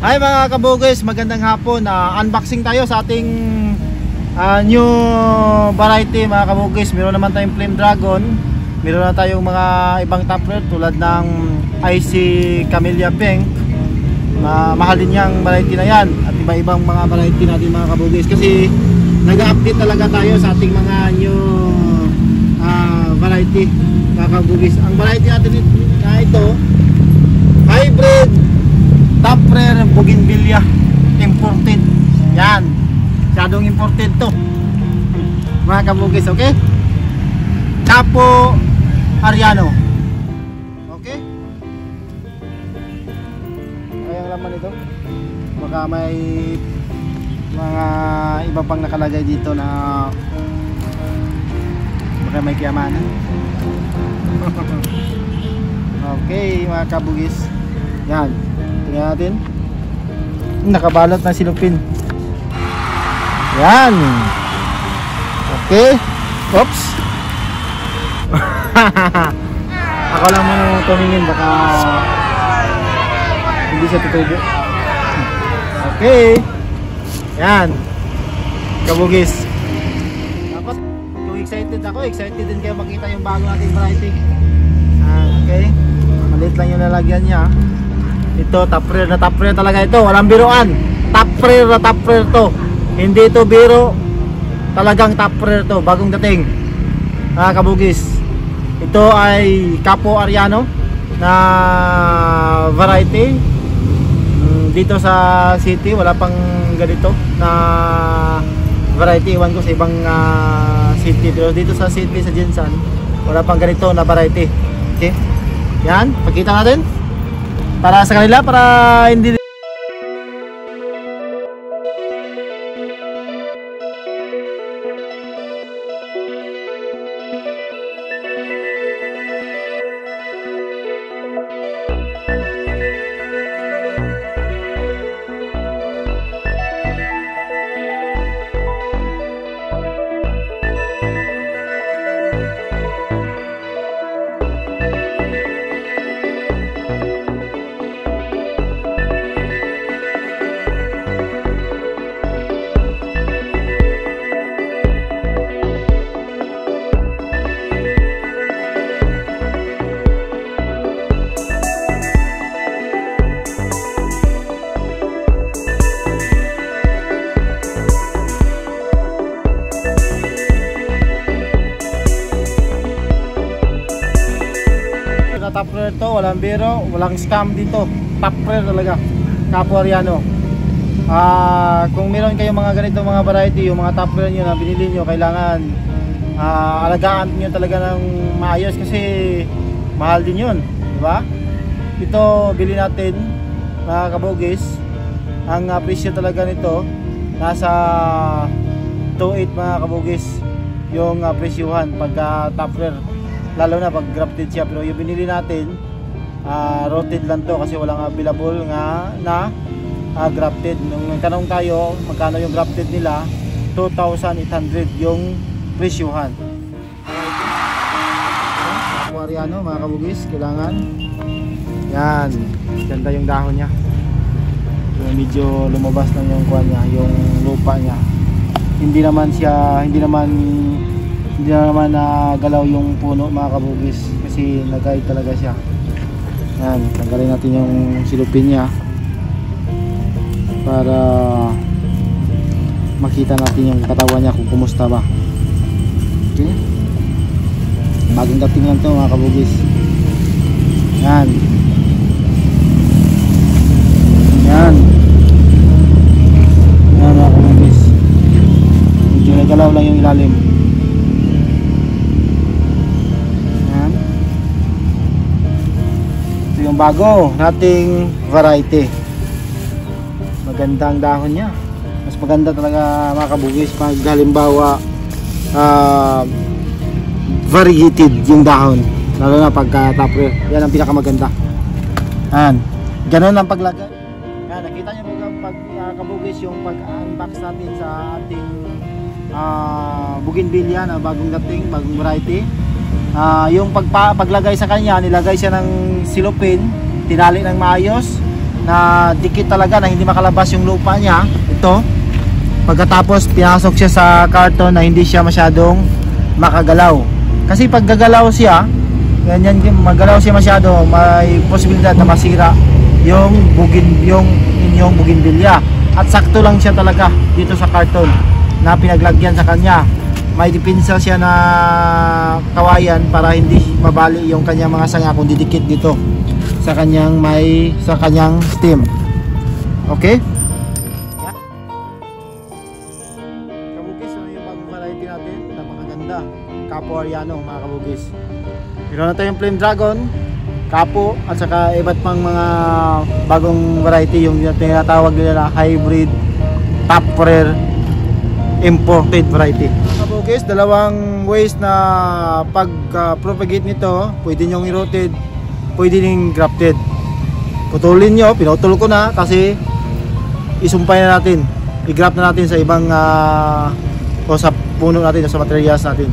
Hi mga kabugis, magandang hapon. Unboxing tayo sa ating new variety mga kabugis. Meron naman tayong Flame Dragon. Meron na tayong mga ibang top rare tulad ng IC Camellia Pink. Mahal din yung variety na yan. At iba-ibang mga variety natin mga kabugis. Kasi nag-update talaga tayo sa ating mga new variety mga kabugis. Ang variety natin na ito, hybrid top rare bougainvillea, imported. Yan, masyadong imported to mga kabugis, okay? Capo Ariano. Okay? Ay, ang laman ito, baka may mga iba pang nakalagay dito na baka may kiyamanan. Okay mga kabugis, yan, tingnan natin. Nakabalot na silupin. Yan. Okay. Oops. Ako lang muna tumingin, baka hindi siya tutubo. Okay. Yan, kabugis. Dapat kung excited ako, excited din kayo makita yung bago nating variety. Okay. Maliit lang yung lalagyan niya. Ito top rare na top rare talaga ito, walang biruan. Top rare na top rare to. Hindi ito biro. Talagang top rare to, bagong dating. Kabugis. Ito ay Capo Ariano na variety. Dito sa city wala pang ganito na variety. Iwan ko sa ibang city, pero dito sa city sa Jinsan wala pang ganito na variety. Okay? Yan, pakita natin para sa kanila, para hindi top rare to, walang biro, walang scam dito. Top rare talaga, Capo Ariano. Kung meron kayong mga ganito mga variety, yung mga top rare nyo na binili nyo, kailangan alagaan nyo talaga ng maayos kasi mahal din yun, diba? Ito bili natin mga kabugis. Ang presyo talaga nito nasa 2.8 mga kabugis yung presyuhan pagka top rare, lalo na pag grafted siya. Pero yung binili natin roted lang to kasi walang available nga na grafted. Nung nagtanong tayo magkano yung grafted nila, 2,800 yung presyuhan. Ariano mga kabugis, kailangan yan, ganda yung dahon niya. So, medyo lumabas na yung kuha niya, yung lupa niya. Hindi naman galaw yung puno mga kabugis kasi nag-guide talaga siya. Yan, tanggalin natin yung silupin niya para makita natin yung katawan niya kung kumusta ba. Okay? Bagong dating lang ito mga kabugis. Yan. Yan. Yan mga kabugis. Medyo nagalaw lang yung ilalim. Yung bago nating variety, magandang dahon niya. Mas maganda talaga mga kabugis pag halimbawa variegated yung dahon, lalo na pagka top rare. Yan ang pinakamaganda. Yan, ganun ang paglagay. Yan, nakita nyo pag kabugis yung pag-unbox natin sa ating bougainvillea na bagong dating, bagong variety. Yung paglagay sa kanya, nilagay siya ng silupin, tinali ng maayos, na dikit talaga na hindi makalabas yung lupa niya. Ito, pagkatapos pinasok siya sa karton na hindi siya masyadong makagalaw. Kasi pag gagalaw siya, ganyan, magalaw siya masyado, may posibilidad na masira yung inyong bougainvillea. At sakto lang siya talaga dito sa karton na pinaglagyan sa kanya. May dipinsa siya na kawayan para hindi mabali yung kanyang mga sanga kung didikit dito sa kanyang stem. Okay? Kabugis, ano yung bagong variety natin? Napakaganda. Capo Ariano, mga kabugis. Meron na tayong Flame Dragon, Capo, at saka iba't pang mga bagong variety, yung tinatawag nila na hybrid top rare imported variety. Kabugis, dalawang ways na pag-propagate nito. Pwede nyong i-rotate, pwede ning grafted. Putulin nyo, pinutol ko na kasi isumpay na natin, i-graft na natin sa ibang o sa puno natin o sa materials natin.